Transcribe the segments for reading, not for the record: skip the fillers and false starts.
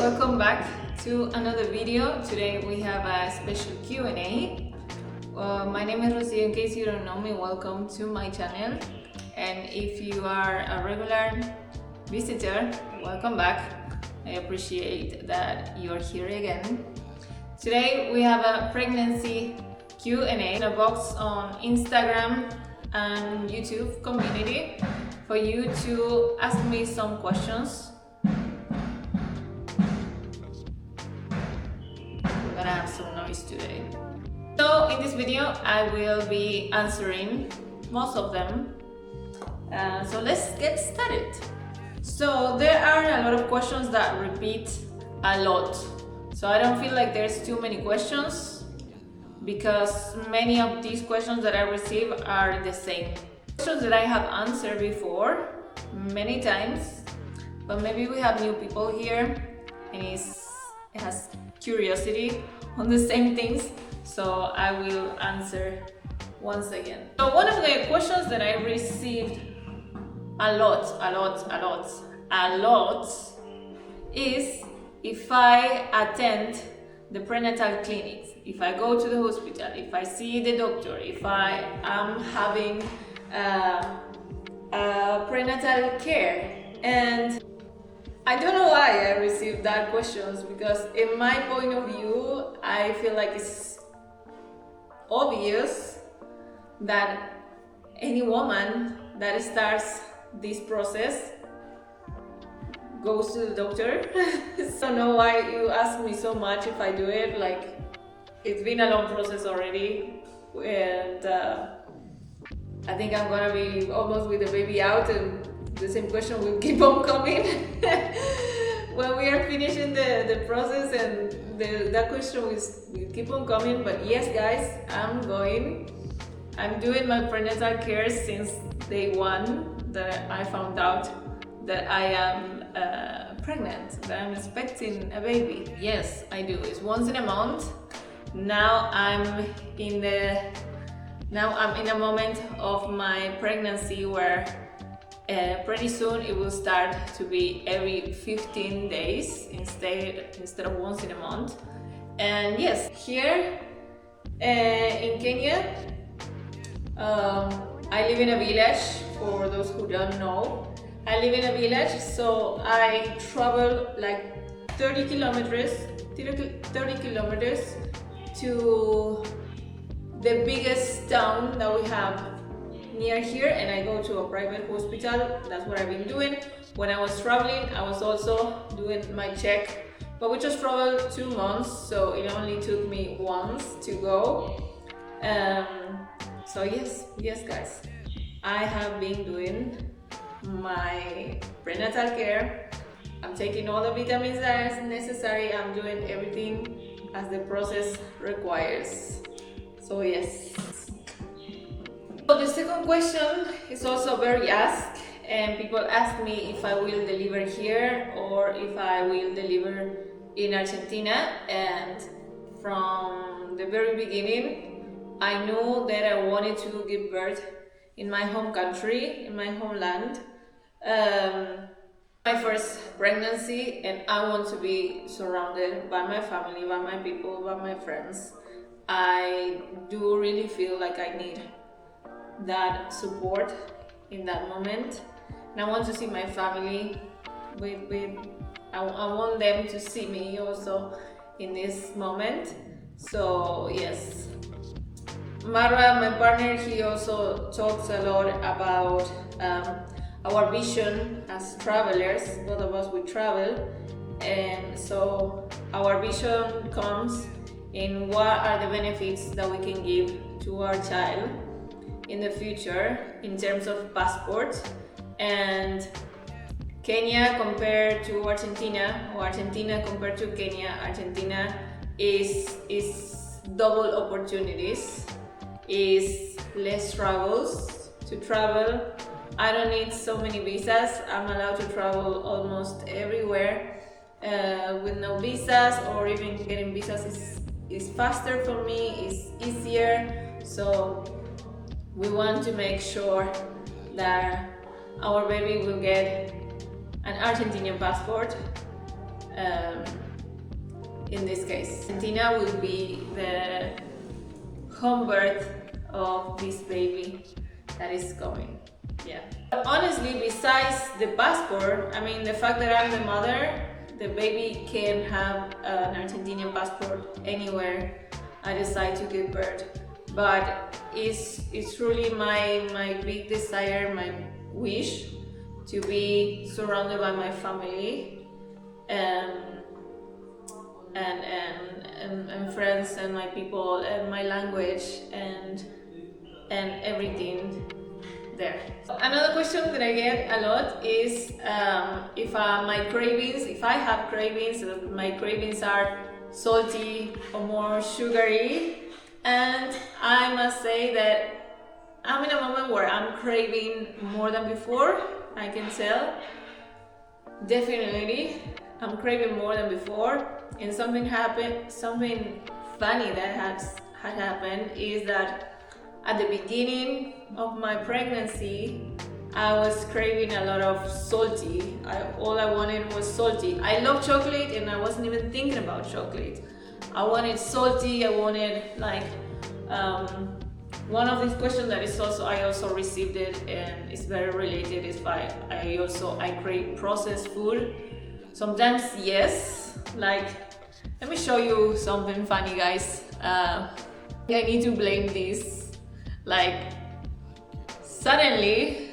welcome back to another video. Today we have a special Q&A. My name is Rosie. In case you don't know me, welcome to my channel. And if you are a regular visitor, welcome back. I appreciate that you're here again. Today we have a pregnancy Q&A in a box on Instagram and YouTube community for you to ask me some questions. We're gonna have some noise today. So in this video I will be answering most of them. So let's get started. So there are a lot of questions that repeat a lot. So I don't feel like there's too many questions because many of these questions that I receive are the same. Questions that I have answered before many times, but maybe we have new people here and it has curiosity on the same things, so I will answer once again. So one of the questions that I received a lot is if I attend the prenatal clinics, if I go to the hospital, if I see the doctor, if I am having prenatal care. And I don't know why I received that questions, because in my point of view I feel like it's obvious that any woman that starts this process goes to the doctor. So I don't know why you ask me so much if I do it. Like, it's been a long process already, and I think I'm gonna be almost with the baby out, and the same question will keep on coming when we are finishing the process, and that question will keep on coming. But yes, guys, I'm doing my prenatal care since day one that I found out that I am pregnant, that I'm expecting a baby. Yes, I do. It's once in a month. Now I'm in a moment of my pregnancy where pretty soon it will start to be every 15 days instead of once in a month. And yes, here in Kenya, I live in a village. For those who don't know, I live in a village, so I travel like 30 kilometers to the biggest town that we have near here, and I go to a private hospital. That's what I've been doing. When I was traveling, I was also doing my check, but we just traveled 2 months, so it only took me once to go. So yes guys, I have been doing my prenatal care. I'm taking all the vitamins that are necessary. I'm doing everything as the process requires. So yes. So the second question is also very asked, and people ask me if I will deliver here or if I will deliver in Argentina. And from the very beginning, I knew that I wanted to give birth in my home country, in my homeland. My first pregnancy, and I want to be surrounded by my family, by my people, by my friends. I do really feel like I need that support in that moment, and I want to see my family I want them to see me also in this moment. So yes, Marwa, my partner, he also talks a lot about our vision as travelers. Both of us, we travel, and so our vision comes in what are the benefits that we can give to our child in the future in terms of passport. And Kenya compared to Argentina, or Argentina compared to Kenya, Argentina is double opportunities, is less struggles to travel. I don't need so many visas. I'm allowed to travel almost everywhere with no visas, or even getting visas is faster for me, is easier. So we want to make sure that our baby will get an Argentinian passport um, in this case. Argentina will be the home birth of this baby that is coming. Yeah. But honestly, besides the passport, I mean, the fact that I'm the mother, the baby can have an Argentinian passport anywhere I decide to give birth. But it's truly my big desire, my wish, to be surrounded by my family and friends and my people and my language and everything there. Another question that I get a lot is if I have cravings, if my cravings are salty or more sugary. And I must say that I'm in a moment where I'm craving more than before. I can tell, definitely, I'm craving more than before. And something funny that had happened is that at the beginning of my pregnancy, I was craving a lot of salty. All I wanted was salty. I love chocolate and I wasn't even thinking about chocolate. I wanted salty, I wanted like, one of these questions that is also, I also received it and it's very related is I crave processed food. Sometimes yes, like, let me show you something funny, guys. I need to blame this. Like, suddenly,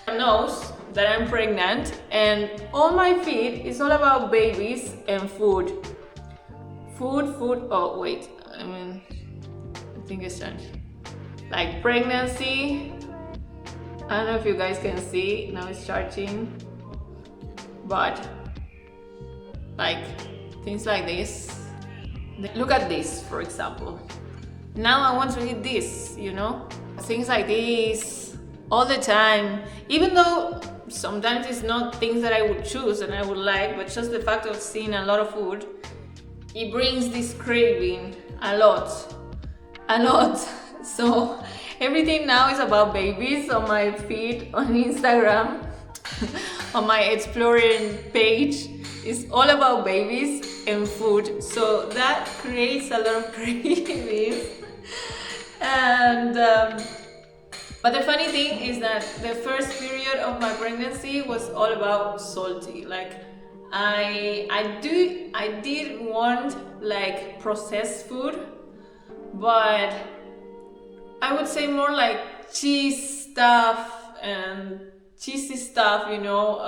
knows that I'm pregnant and on my feed is all about babies and food. Oh wait, I think it's changed. Like pregnancy, I don't know if you guys can see, now it's charging. But like things like this. Look at this, for example. Now I want to eat this, you know? Things like this all the time, even though sometimes it's not things that I would choose and I would like, but just the fact of seeing a lot of food, it brings this craving a lot. So everything now is about babies on my feed on Instagram. On my exploring page is all about babies and food, so that creates a lot of cravings. And but the funny thing is that the first period of my pregnancy was all about salty. Like I did want like processed food, but I would say more like cheese stuff and cheesy stuff, you know,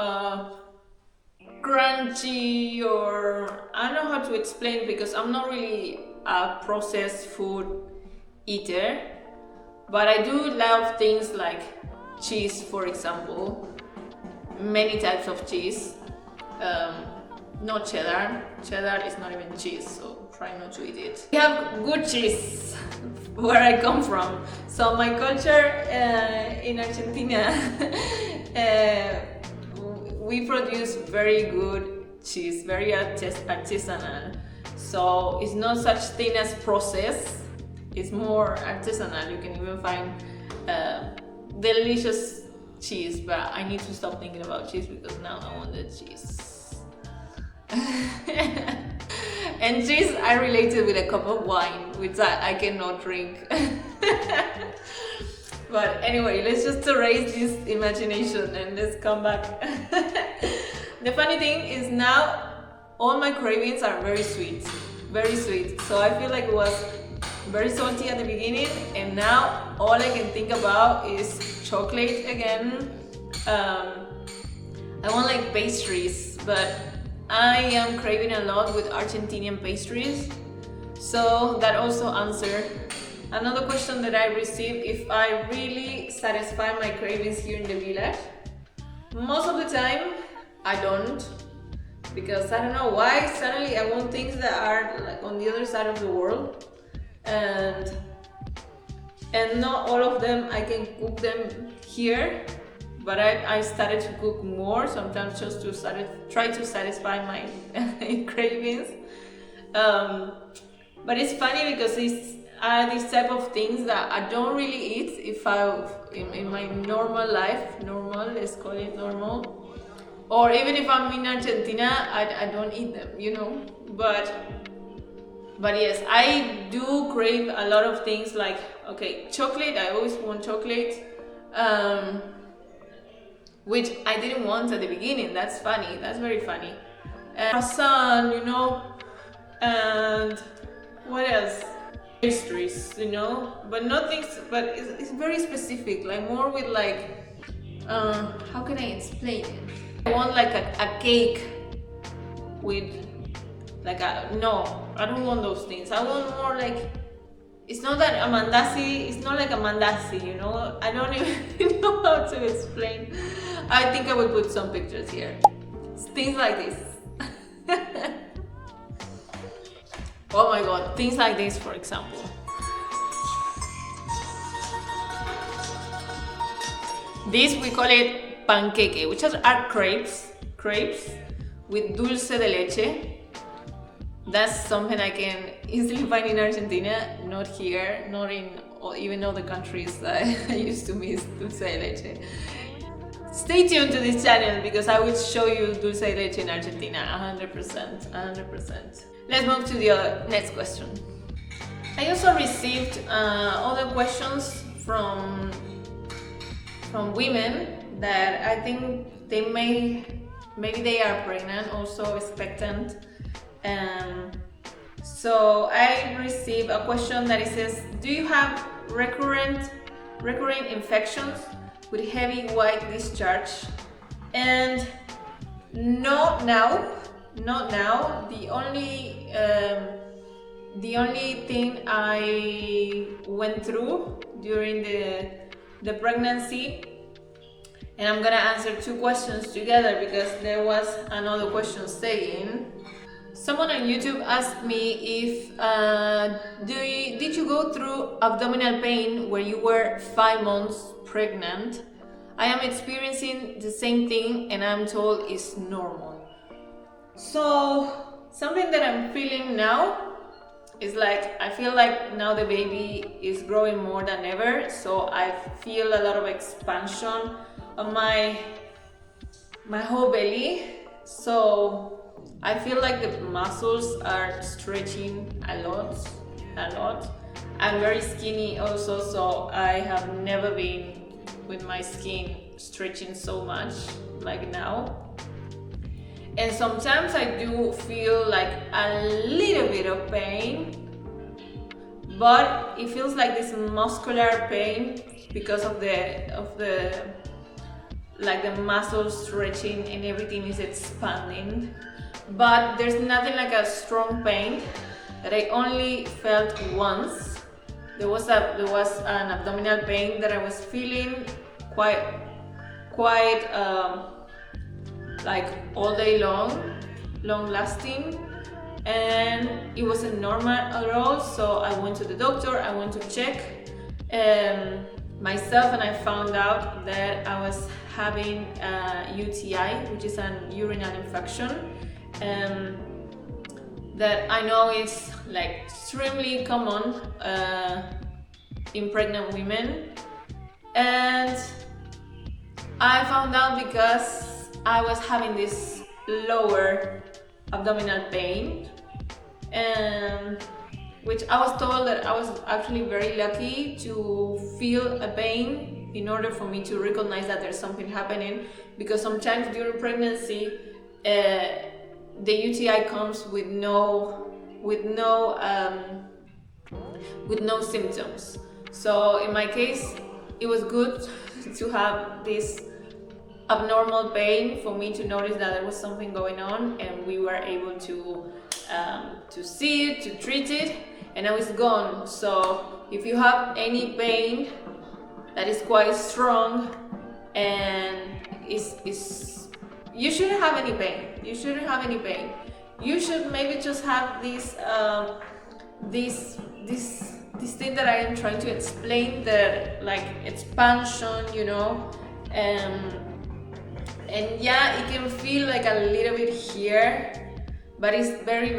crunchy, or I don't know how to explain because I'm not really a processed food eater, but I do love things like cheese, for example, many types of cheese, not cheddar. Cheddar is not even cheese, so try not to eat it. We have good cheese where I come from. So my culture in Argentina, we produce very good cheese, very artisanal. So it's not such thing as processed, it's more artisanal. You can even find delicious cheese, but I need to stop thinking about cheese because now I want the cheese. And cheese I related with a cup of wine, which I cannot drink. But anyway, let's just erase this imagination and let's come back. The funny thing is now all my cravings are very sweet. So I feel like it was very salty at the beginning, and now all I can think about is chocolate again. I want like pastries, but I am craving a lot with Argentinian pastries. So that also answered another question that I received, if I really satisfy my cravings here in the village. Most of the time I don't, because I don't know why suddenly I want things that are like on the other side of the world, and not all of them I can cook them here. But I started to cook more, sometimes just to try to satisfy my cravings. But it's funny because these type of things that I don't really eat if in my normal life, let's call it normal. Or even if I'm in Argentina, I don't eat them, you know. But yes, I do crave a lot of things like, okay, chocolate. I always want chocolate, which I didn't want at the beginning. That's funny. That's very funny. Croissant, you know, and what else? Pastries, you know, but not things. But it's very specific. Like more with like, how can I explain it? I want like a cake with like no, I don't want those things. I want more like, it's not that a mandasi, it's not like a mandasi, you know. I don't even know how to explain. I think I will put some pictures here. It's things like this. Oh my god, things like this, for example. This we call it panqueque, which are crepes with dulce de leche. That's something I can easily find in Argentina, not here, not in even other countries that I used to miss dulce de leche. Stay tuned to this channel because I will show you dulce de leche in Argentina, 100%. Let's move to the next question. I also received other questions from women that I think they maybe they are pregnant, also expectant. So I received a question that it says, do you have recurrent infections with heavy white discharge? And not now. The only thing I went through during the pregnancy, and I'm gonna answer two questions together because there was another question saying, someone on YouTube asked me if did you go through abdominal pain where you were 5 months pregnant? I am experiencing the same thing and I'm told it's normal. So something that I'm feeling now is like, I feel like now the baby is growing more than ever, so I feel a lot of expansion on my whole belly. So I feel like the muscles are stretching a lot. I'm very skinny also, so I have never been with my skin stretching so much like now. And sometimes I do feel like a little bit of pain, but it feels like this muscular pain because of the like the muscles stretching and everything is expanding. But there's nothing like a strong pain that I only felt once. There was an abdominal pain that I was feeling quite like all day long lasting, and it wasn't normal at all. So I went to the doctor, I went to check myself, and I found out that I was having a UTI, which is an urinary infection, that I know is like extremely common in pregnant women. And I found out because I was having this lower abdominal pain, which I was told that I was actually very lucky to feel a pain in order for me to recognize that there's something happening, because sometimes during pregnancy the UTI comes with no symptoms. So in my case, it was good to have this abnormal pain for me to notice that there was something going on, and we were able to see it, to treat it, and now it's gone. So if you have any pain that is quite strong and you shouldn't have any pain. You should maybe just have this thing that I am trying to explain, the like expansion, you know, and yeah, it can feel like a little bit here, but it's very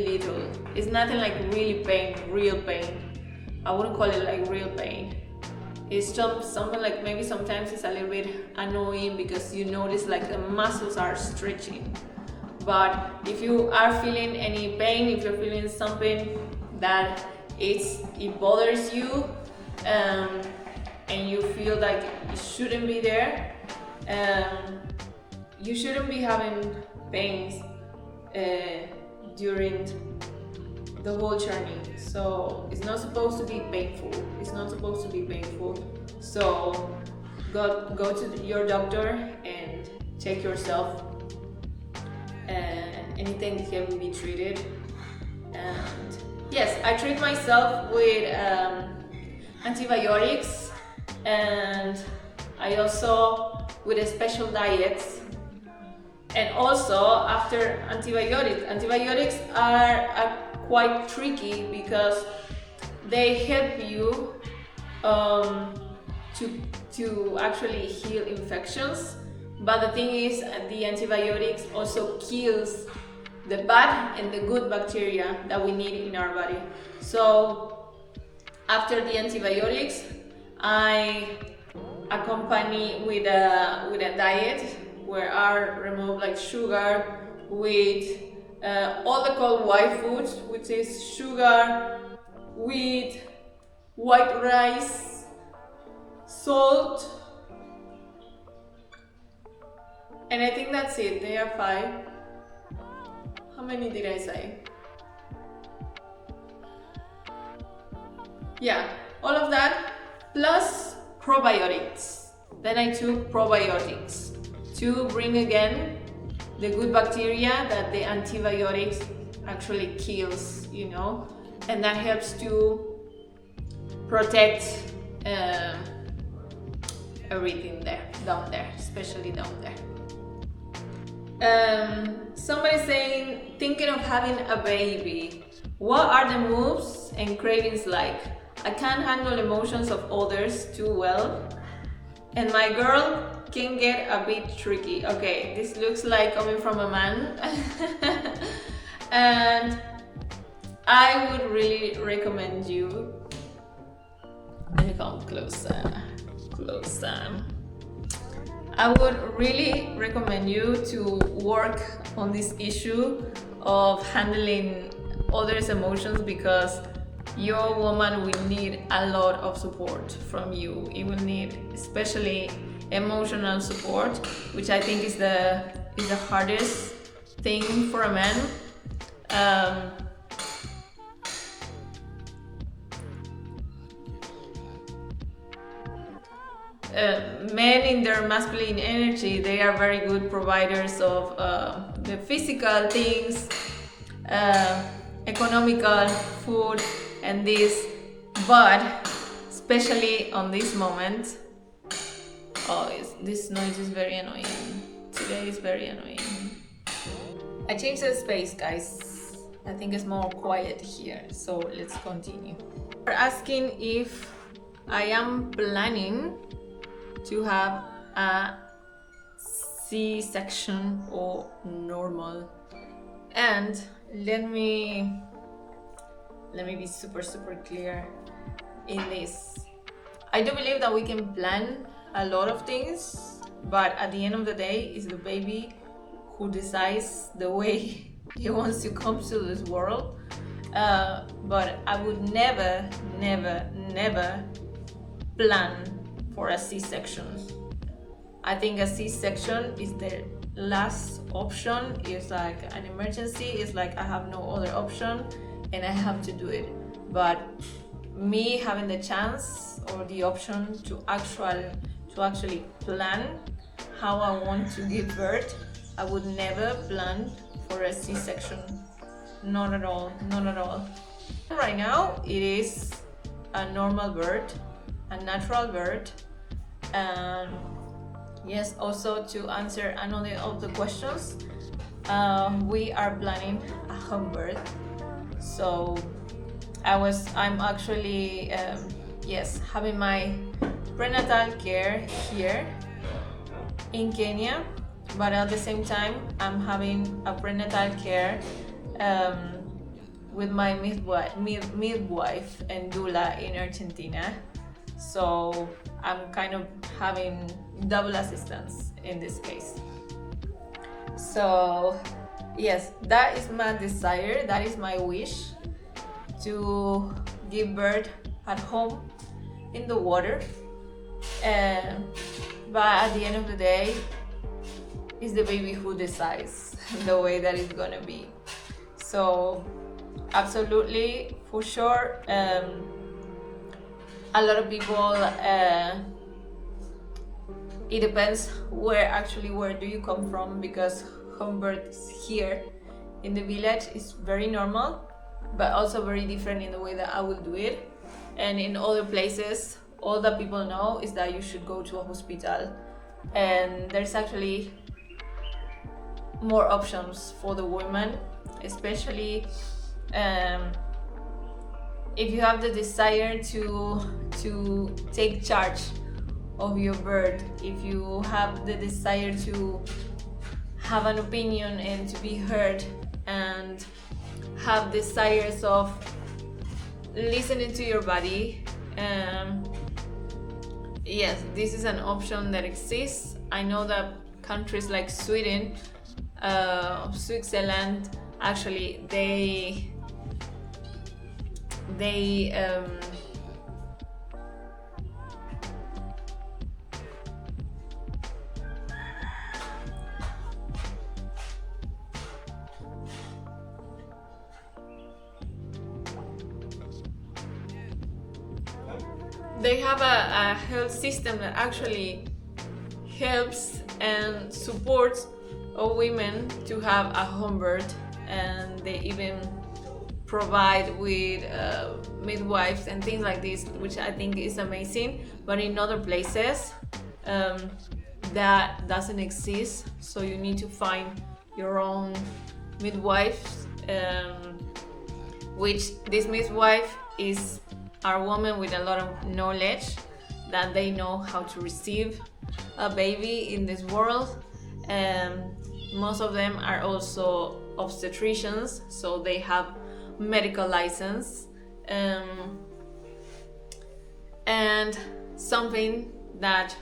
little. It's nothing like real pain. I wouldn't call it like real pain. It's something like maybe sometimes it's a little bit annoying because you notice like the muscles are stretching. But if you are feeling any pain, if you're feeling something that it bothers you, and you feel like it shouldn't be there, you shouldn't be having pains during the whole journey. So it's not supposed to be painful. It's not supposed to be painful. So go to your doctor and check yourself. Anything can be treated. And yes, I treat myself with antibiotics, and I also with a special diets. And also after antibiotics are quite tricky because they help you to actually heal infections. But the thing is, the antibiotics also kills the bad and the good bacteria that we need in our body. So after the antibiotics, I accompany with a diet where I remove like sugar with all the called white foods, which is sugar, wheat, white rice, salt, and I think that's it. They are 5. How many did I say? Yeah, all of that plus probiotics. Then I took probiotics to bring again the good bacteria that the antibiotics actually kills, you know, and that helps to protect everything down there, especially down there. Somebody saying, thinking of having a baby. What are the moves and cravings like? I can't handle emotions of others too well, and my girl can get a bit tricky. Okay, this looks like coming from a man. And I would really recommend you, let me come closer. I would really recommend you to work on this issue of handling others' emotions, because your woman will need a lot of support from you. It will need especially emotional support, which I think is the hardest thing for a man. Men in their masculine energy, they are very good providers of the physical things, economical, food, and this, but especially on this moment, this noise is very annoying. Today is very annoying. I changed the space, guys. I think it's more quiet here, so let's continue. We're asking if I am planning to have a C-section or normal. And let me be super clear in this. I do believe that we can plan a lot of things, but at the end of the day, it's the baby who decides the way he wants to come to this world. But I would never plan for a C-section. I think a C-section is the last option. It's like an emergency. It's like I have no other option and I have to do it. But me having the chance or the option to actually plan how I want to give birth, I would never plan for a C-section. Not at all. Right now it is a normal birth, a natural birth. And yes, also to answer another of the questions, we are planning a home birth. So I'm actually having my prenatal care here in Kenya, but at the same time I'm having a prenatal care with my midwife and doula in Argentina. So I'm kind of having double assistance in this case. So yes, that is my desire, that is my wish, to give birth at home in the water. But at the end of the day, it's the baby who decides the way that it's gonna be. So absolutely, for sure, a lot of people, it depends where do you come from, because home births here in the village is very normal, but also very different in the way that I will do it. And in other places, all that people know is that you should go to a hospital, and there's actually more options for the women, especially if you have the desire to take charge of your birth, if you have the desire to have an opinion and to be heard, and have desires of listening to your body. Yes, this is an option that exists. I know that countries like Sweden, Switzerland, actually they have a health system that actually helps and supports women to have a home birth, and they even provide with midwives and things like this, which I think is amazing. But in other places that doesn't exist, so you need to find your own midwives, which this midwife are women with a lot of knowledge, that they know how to receive a baby in this world. Most of them are also obstetricians, so they have medical license. And something that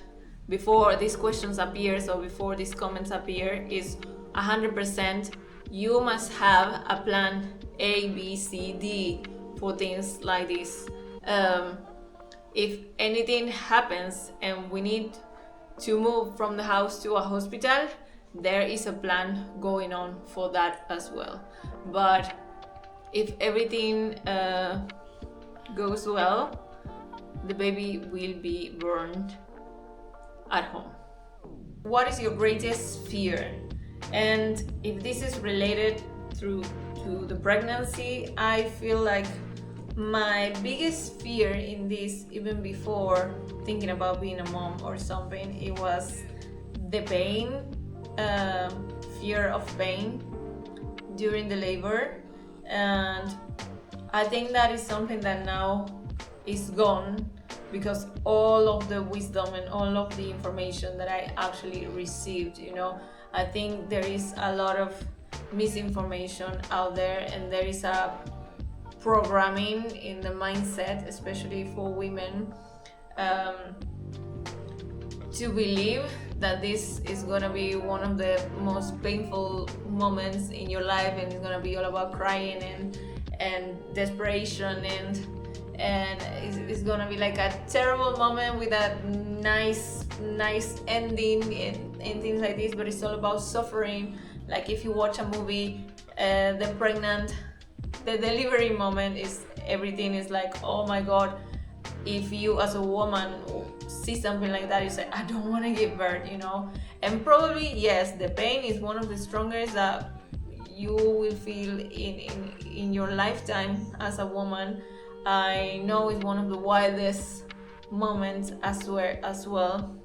before these questions appear, so before these comments appear, is 100% you must have a plan A, B, C, D for things like this. If anything happens and we need to move from the house to a hospital, there is a plan going on for that as well. But if everything goes well, the baby will be born at home. What is your greatest fear? And if this is related to the pregnancy, I feel like my biggest fear in this, even before thinking about being a mom or something, it was the pain, fear of pain during the labor. And I think that is something that now is gone, because all of the wisdom and all of the information that I actually received, I think there is a lot of misinformation out there, and there is a programming in the mindset, especially for women, to believe that this is gonna be one of the most painful moments in your life, and it's gonna be all about crying and desperation, and it's gonna be like a terrible moment with a nice ending and things like this. But it's all about suffering. Like if you watch a movie, the delivery moment is everything is like, oh my god. If you as a woman see something like that, you say, I don't want to give birth, and probably yes, the pain is one of the strongest that you will feel in your lifetime as a woman. I know it's one of the wildest moments as well,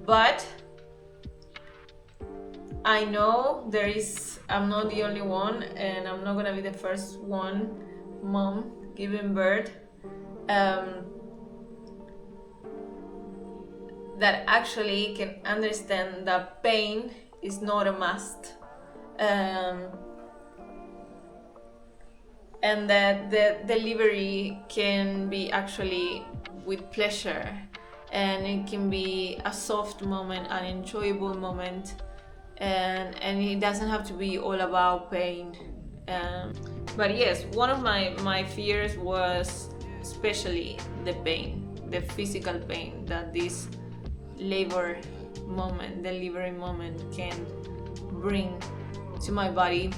but I know I'm not the only one, and I'm not gonna be the first mom giving birth that actually can understand that pain is not a must, and that the delivery can be actually with pleasure, and it can be a soft moment, an enjoyable moment, and it doesn't have to be all about pain. But yes, one of my fears was especially the pain, the physical pain that this labor moment, delivery moment can bring to my body.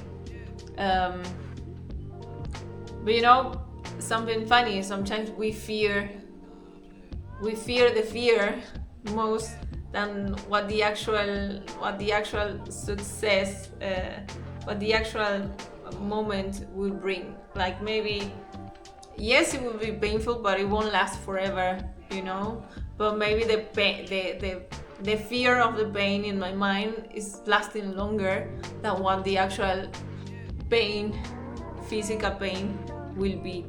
But you know, something funny, sometimes we fear the fear most than what the actual success, what the actual moment will bring. Like maybe, yes, it will be painful, but it won't last forever, you know. But maybe the pain, the fear of the pain in my mind is lasting longer than what the actual pain, physical pain, will be.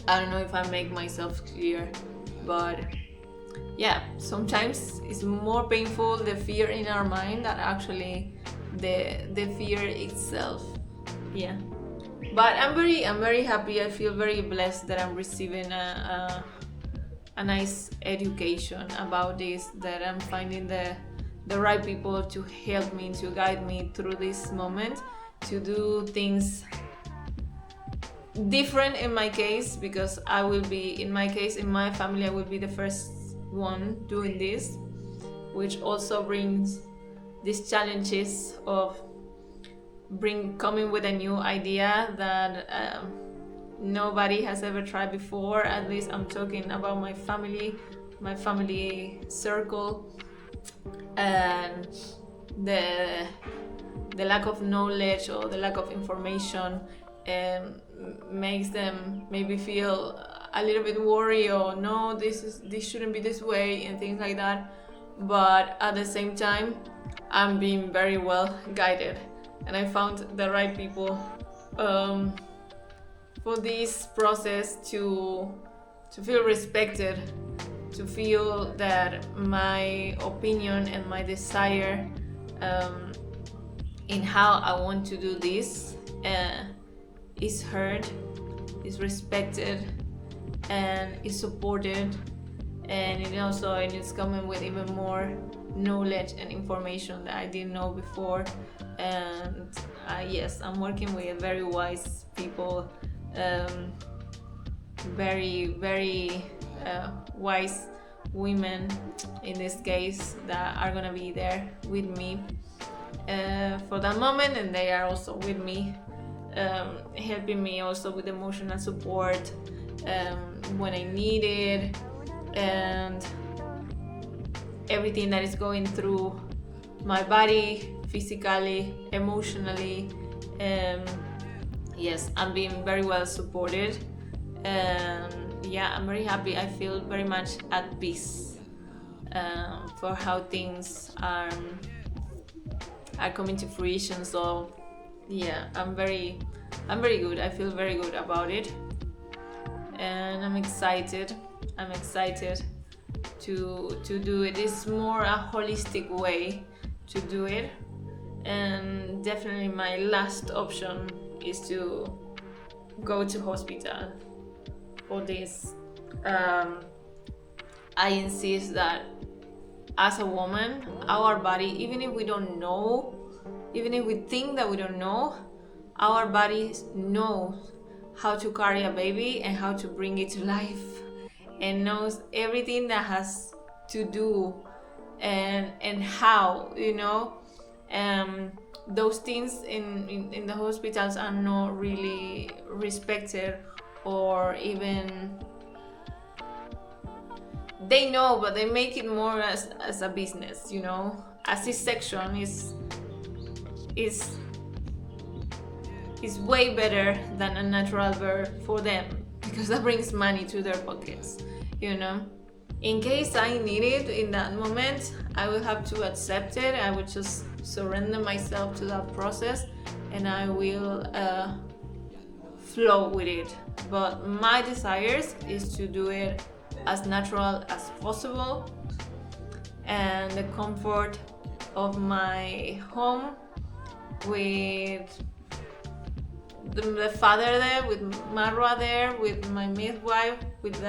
I don't know if I make myself clear, but yeah, sometimes it's more painful the fear in our mind than actually the fear itself. Yeah, but I'm very happy. I feel very blessed that I'm receiving a nice education about this, that I'm finding the right people to help me, to guide me through this moment, to do things different in my case, because I will be, in my case, in my family, I will be the first one doing this, which also brings these challenges of coming with a new idea that nobody has ever tried before. At least I'm talking about my family circle, and the lack of knowledge or the lack of information makes them maybe feel a little bit worried, or no, this shouldn't be this way, and things like that. But at the same time, I'm being very well guided, and I found the right people for this process to feel respected, to feel that my opinion and my desire in how I want to do this is heard, is respected, and is supported, and it's coming with even more knowledge and information that I didn't know before. And yes, I'm working with very wise people, very wise women in this case, that are gonna be there with me for that moment, and they are also with me, helping me also with emotional support when I need it, and everything that is going through my body, physically, emotionally. Yes, I'm being very well supported, and yeah, I'm very happy. I feel very much at peace for how things are coming to fruition. So yeah, I'm very good. I feel very good about it, and I'm excited to do it. It's more a holistic way to do it, and definitely my last option is to go to hospital for this. I insist that as a woman, our body, even if we don't know, even if we think that we don't know, our bodies know how to carry a baby and how to bring it to life, and knows everything that has to do, and how, those things in the hospitals are not really respected, or even they know, but they make it more as a business. A C-section is way better than a natural birth for them, because that brings money to their pockets. In case I need it in that moment, I will have to accept it. I will just surrender myself to that process, and I will flow with it. But my desires is to do it as natural as possible, and the comfort of my home, with the father there, with Marwa there, with my midwife, with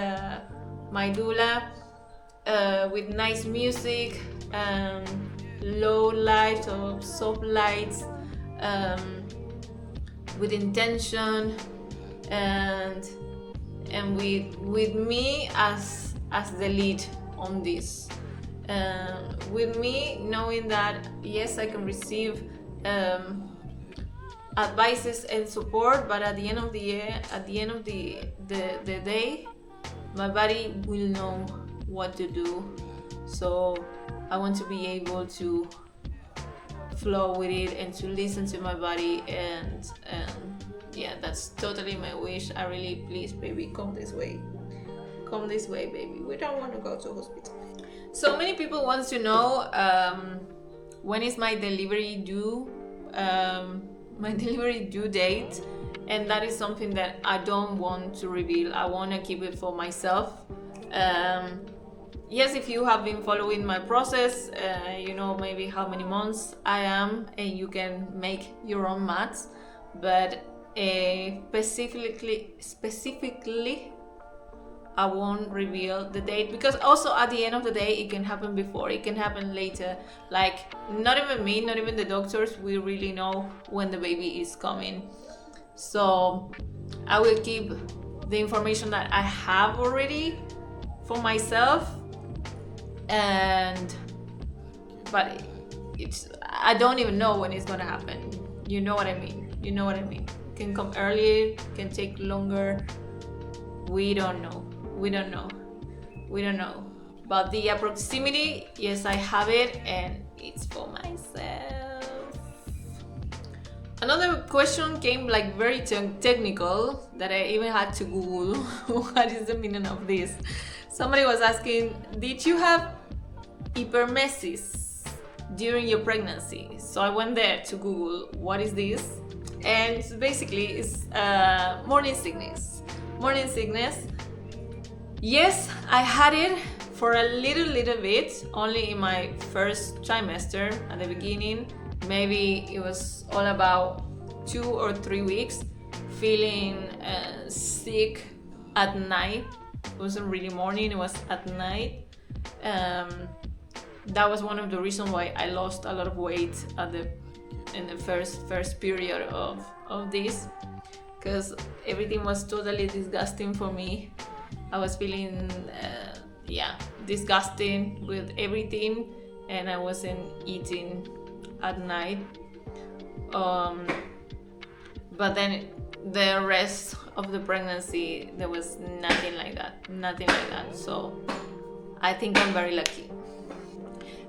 my doula, with nice music, low lights or soft lights, with intention, and with me as the lead on this. With me knowing that yes, I can receive advices and support, but at the end of the day, my body will know what to do. So I want to be able to flow with it and to listen to my body, and yeah, that's totally my wish. I really, please baby, come this way, baby, we don't want to go to hospital. So many people want to know when is my delivery due date, and that is something that I don't want to reveal. I want to keep it for myself. Yes, if you have been following my process, you know maybe how many months I am, and you can make your own maths, but specifically I won't reveal the date, because also at the end of the day it can happen before, it can happen later. Like not even me, not even the doctors, we really know when the baby is coming. So I will keep the information that I have already for myself, but I don't even know when it's gonna happen. You know what I mean? It can come earlier, can take longer. We don't know. But the proximity, yes, I have it, and it's for myself. Another question came like very technical that I even had to Google. What is the meaning of this? Somebody was asking, did you have hypermesis during your pregnancy? So I went there to Google what is this, and basically it's morning sickness. Yes, I had it for a little bit, only in my first trimester at the beginning. Maybe it was all about 2 or 3 weeks, feeling sick at night. It wasn't really morning, it was at night. That was one of the reasons why I lost a lot of weight in the first period of this, because everything was totally disgusting for me. I was feeling disgusting with everything, and I wasn't eating at night. But then the rest of the pregnancy, there was nothing like that. So I think I'm very lucky.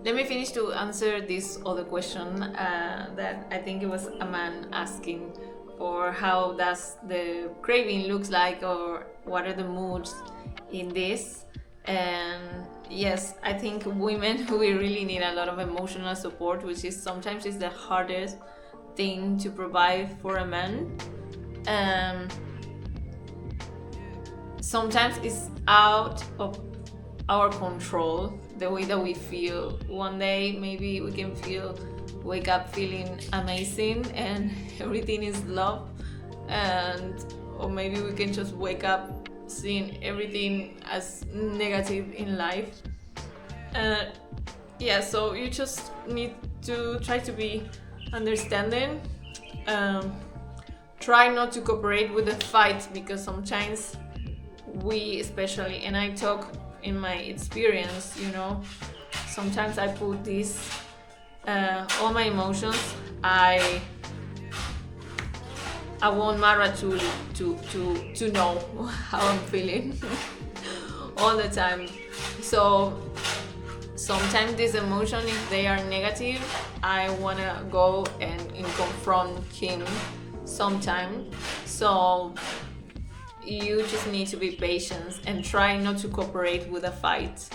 Let me finish to answer this other question that I think it was a man asking, or how does the craving looks like, or what are the moods in this. And yes, I think women, we really need a lot of emotional support, which is sometimes is the hardest thing to provide for a man. Sometimes it's out of our control, the way that we feel. One day maybe we can wake up feeling amazing and everything is love, or maybe we can just wake up seeing everything as negative in life. So you just need to try to be understanding. Try not to cooperate with the fight, because sometimes we, especially, and I talk in my experience, sometimes I put this all my emotions. I want Mara to know how I'm feeling all the time. So sometimes these emotions, if they are negative, I wanna go and confront him sometimes. So you just need to be patient and try not to cooperate with a fight.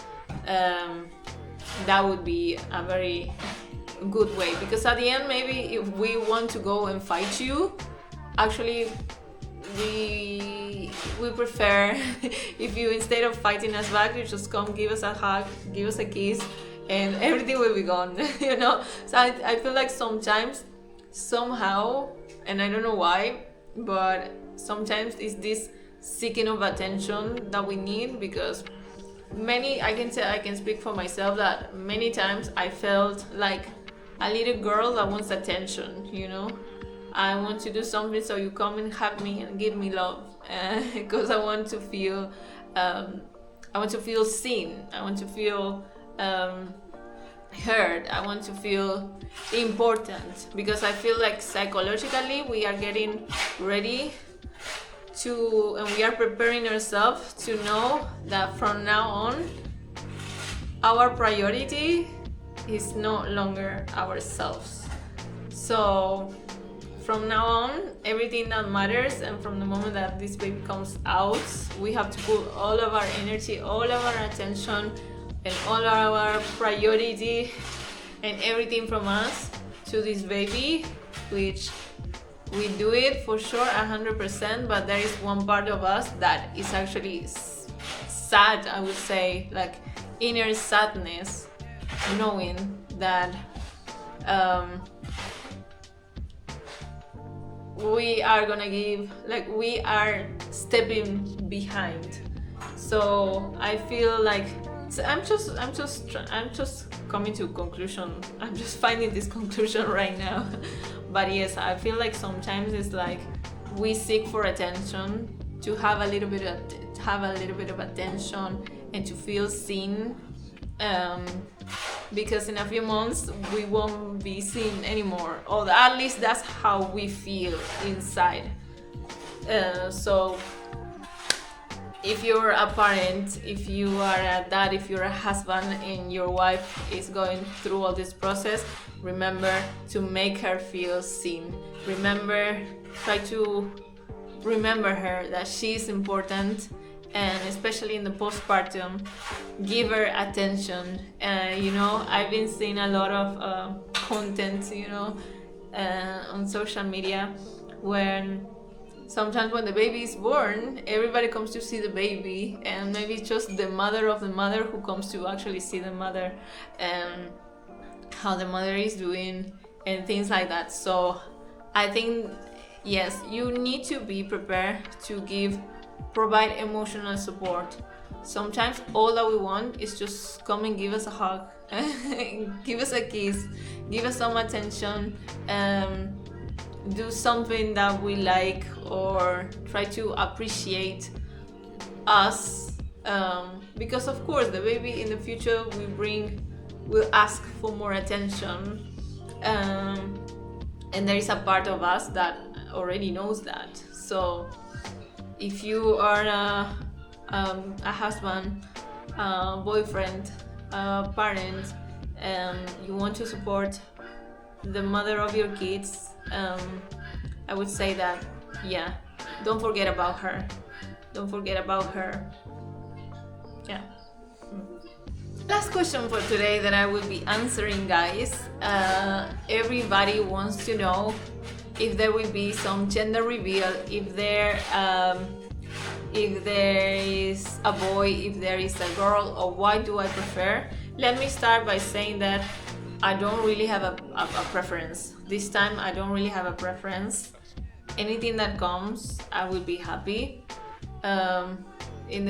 That would be a very good way, because at the end, maybe if we want to go and fight you, actually we prefer if you, instead of fighting us back, you just come, give us a hug, give us a kiss, and everything will be gone. So I feel like sometimes, somehow, and I don't know why, but sometimes it's this seeking of attention that we need, because I can speak for myself that many times I felt like a little girl that wants attention, you know. I want to do something, so you come and hug me and give me love, because I want to feel seen. I want to feel heard. I want to feel important, because I feel like psychologically we are getting ready to, and we are preparing ourselves to know that from now on our priority is no longer ourselves. So from now on, everything that matters, and from the moment that this baby comes out, we have to put all of our energy, all of our attention, and all of our priority and everything from us to this baby, which we do it for sure 100%, but there is one part of us that is actually sad, I would say, like inner sadness, knowing that we are gonna give, like we are stepping behind. So I feel like I'm just coming to a conclusion. I'm just finding this conclusion right now. But yes, I feel like sometimes it's like we seek for attention, to have a little bit of attention and to feel seen, because in a few months we won't be seen anymore, or at least that's how we feel inside. So if you're a parent, if you are a dad, if you're a husband and your wife is going through all this process, remember to make her feel seen. Try to remember her that she's important, and especially in the postpartum, give her attention. You know, I've been seeing a lot of content, you know, on social media, when sometimes when the baby is born, everybody comes to see the baby, and maybe it's just the mother of the mother who comes to actually see the mother and how the mother is doing and things like that. So I think, yes, you need to be prepared to provide emotional support. Sometimes all that we want is just come and give us a hug, give us a kiss, give us some attention, do something that we like, or try to appreciate us, because of course the baby in the future will ask for more attention, and there is a part of us that already knows that. So if you are a husband, boyfriend, parent, and you want to support the mother of your kids, I would say that, yeah, don't forget about her. Yeah. Last question for today that I will be answering, guys. Everybody wants to know if there will be some gender reveal, if there is a boy, if there is a girl, or what do I prefer. Let me start by saying that I don't really have a preference. This time I don't really have a preference. Anything that comes, I will be happy. In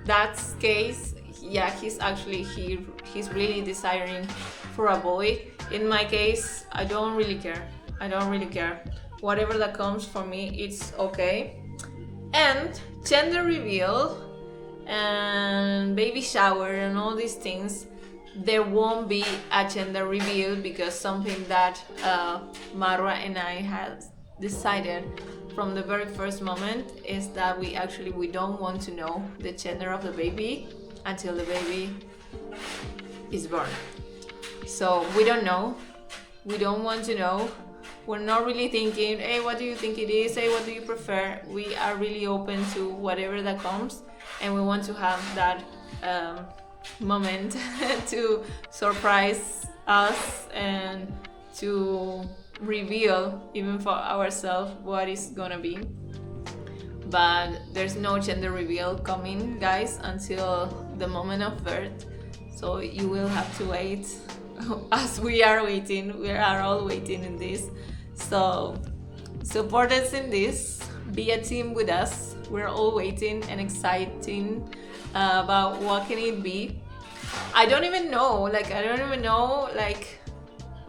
dad's case, yeah, he's really desiring for a boy. In my case, I don't really care. Whatever that comes for me, it's okay. And gender reveal and baby shower and all these things, there won't be a gender reveal, because something that Marwa and I had decided from the very first moment is that we don't want to know the gender of the baby until the baby is born. So we don't know, we don't want to know. We're not really thinking, hey, what do you think it is? Hey, what do you prefer? We are really open to whatever that comes, and we want to have that moment to surprise us and to reveal even for ourselves what is gonna be. But there's no gender reveal coming, guys, until the moment of birth. So you will have to wait as we are waiting. We are all waiting in this. So support us in this. Be a team with us. We're all waiting and exciting about what can it be. I don't even know, like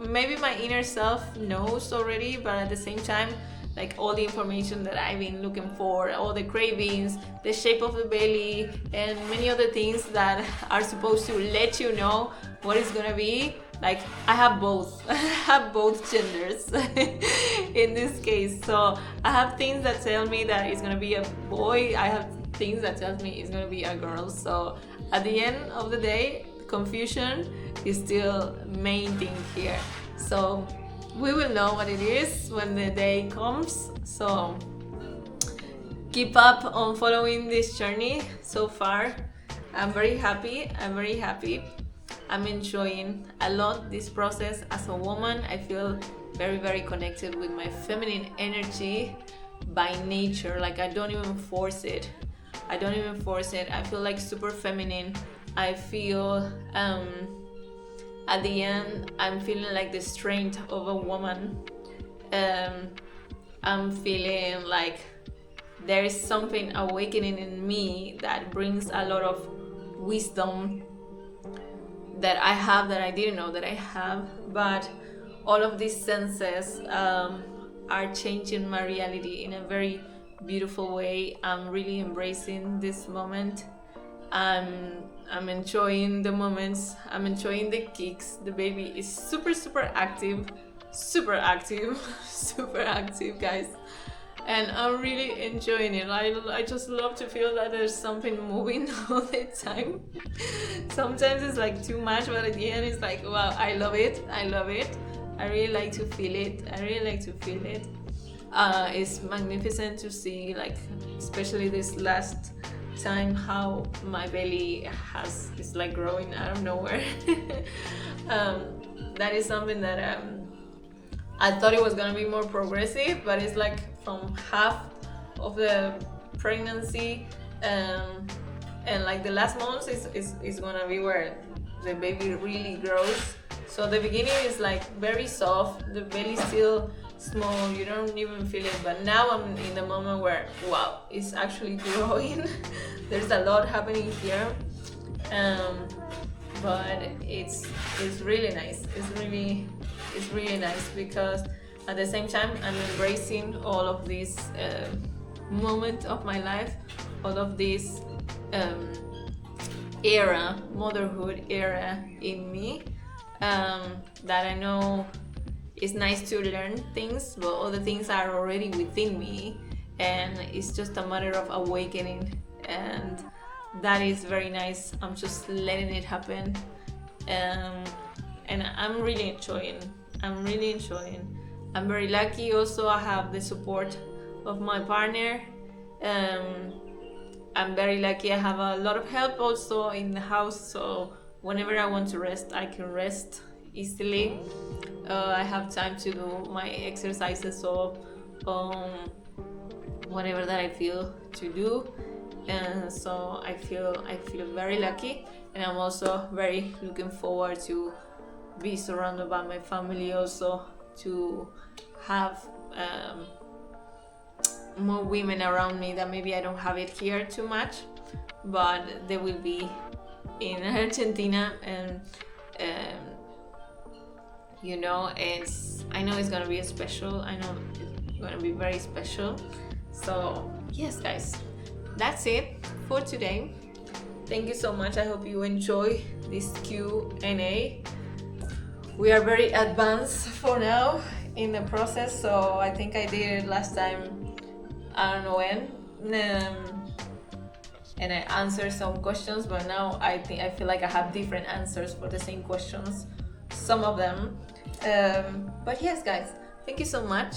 maybe my inner self knows already, but at the same time, like all the information that I've been looking for, all the cravings, the shape of the belly, and many other things that are supposed to let you know what it's gonna be. Like I have both, I have both genders in this case. So I have things that tell me that it's gonna be a boy. I have things that tell me it's gonna be a girl. So at the end of the day, confusion is still main thing here. So we will know what it is when the day comes. So keep up on following this journey so far. I'm very happy. I'm enjoying a lot this process as a woman. I feel very, very connected with my feminine energy by nature. Like I don't even force it. I feel like super feminine. I feel at the end I'm feeling like the strength of a woman. I'm feeling like there is something awakening in me that brings a lot of wisdom that I have, that I didn't know that I have. But all of these senses are changing my reality in a very beautiful way. I'm really embracing this moment. I'm enjoying the moments. I'm enjoying the kicks. The baby is super active, guys. And I'm really enjoying it. I just love to feel that there's something moving all the time. Sometimes it's like too much, but at the end it's like, wow, I love it. I really like to feel it. It's magnificent to see, like, especially this last time, how my belly is like growing out of nowhere. That is something that I thought it was gonna be more progressive, but it's like from half of the pregnancy and like the last months is gonna be where the baby really grows. So the beginning is like very soft, the belly still small, you don't even feel it, but now I'm in the moment where, wow, it's actually growing. There's a lot happening here, but it's really nice. It's really nice because at the same time I'm embracing all of these moments of my life, all of this motherhood era in me, that I know it's nice to learn things, but other things are already within me, and it's just a matter of awakening, and that is very nice. I'm just letting it happen, and I'm really enjoying. I'm very lucky also. I have the support of my partner. I'm very lucky. I have a lot of help also in the house, so whenever I want to rest, I can rest easily. I have time to do my exercises or whatever that I feel to do, and so I feel very lucky, and I'm also very looking forward to be surrounded by my family, also to have more women around me that maybe I don't have it here too much, but they will be in Argentina, and you know, I know it's gonna be special. I know it's gonna be very special. So yes, guys, that's it for today. Thank you so much. I hope you enjoy this Q&A. We are very advanced for now in the process, so I think I did it last time, I don't know when, and I answered some questions, but now I feel like I have different answers for the same questions, some of them. But yes, guys, thank you so much.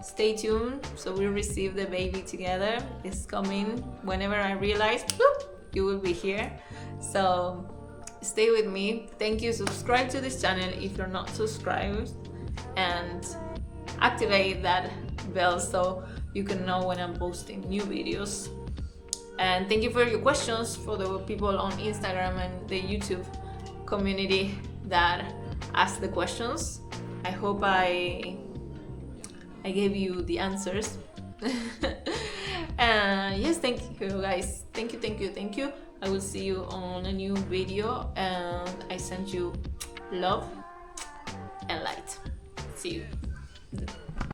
Stay tuned, so we receive the baby together. It's coming whenever I realize, you will be here. So stay with me. Thank you. Subscribe to this channel if you're not subscribed, and activate that bell so you can know when I'm posting new videos. And thank you for your questions, for the people on Instagram and the YouTube community that asked the questions. I hope I gave you the answers. Yes, thank you guys. Thank you. A I will see you on a new video, and I send you love and light. See you.